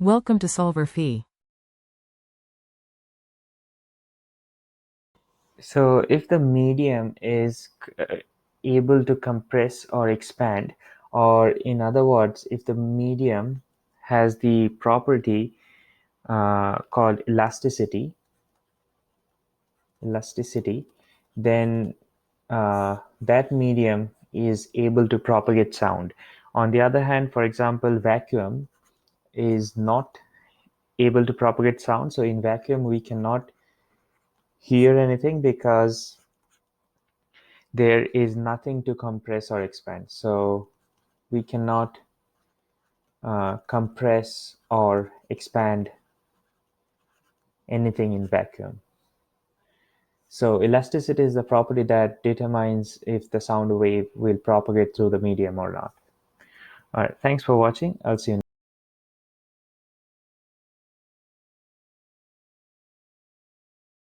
Welcome to solverfy. So if the medium is able to compress or expand, or in other words, if the medium has the property called elasticity, then that medium is able to propagate sound. On the other hand, for example, vacuum is not able to propagate sound. So in vacuum, we cannot hear anything because there is nothing to compress or expand. So we cannot compress or expand anything in vacuum. So elasticity is the property that determines if the sound wave will propagate through the medium or not. All right, thanks for watching. I'll see you